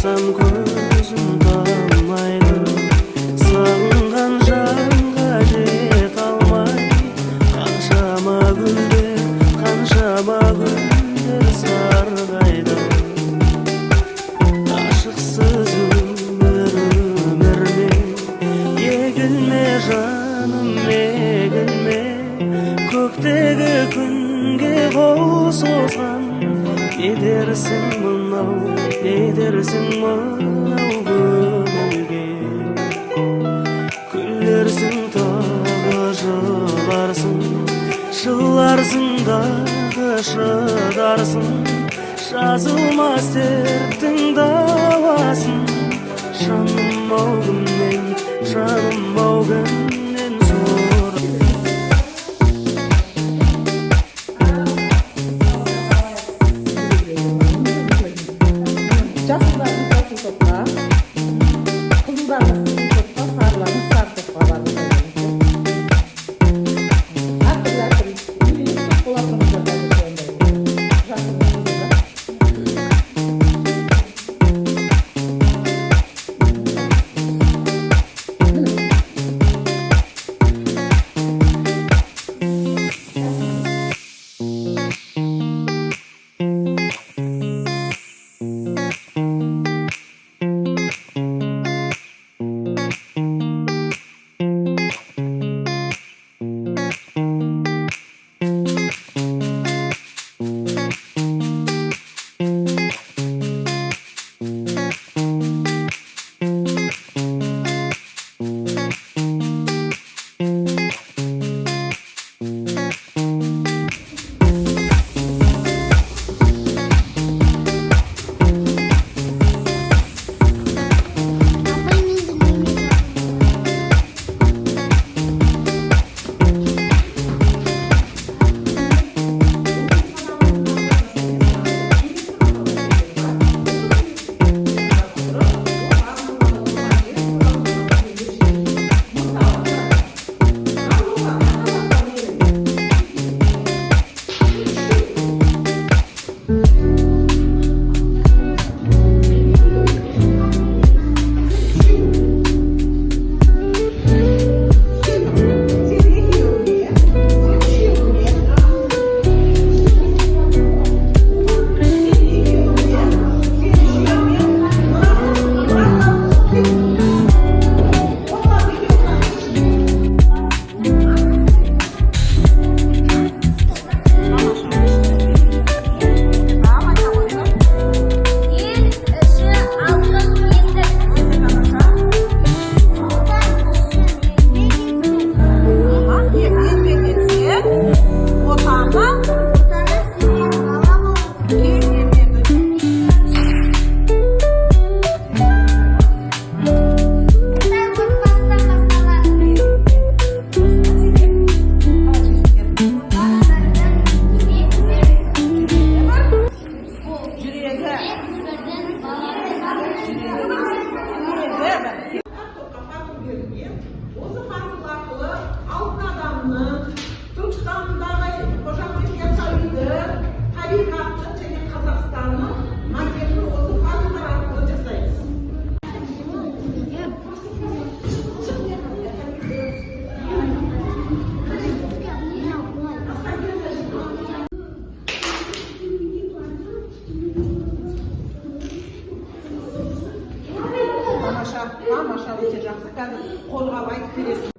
Шақырсам көзім талмайды, сағынған жанға жет алмай. Қаншама гүлдер сарғайды, ашықсыз өмірме. Егілме жаным, егілме, көктегі күнге қол созған. Не дерсің мынау көңілге? Күлерсің тағы жыларсың дағы шыдарсың. Жазылмас дерттің дауасын, жаным ау кімнен зор. Жасылдардың жасыл топқа, қызылдардың қызыл топқа, сарылардың сары топқа барып әртүрлі топ болатыныңыздар да жасыл тамаша өте жақсы. Қазір қорғап айтып бересің.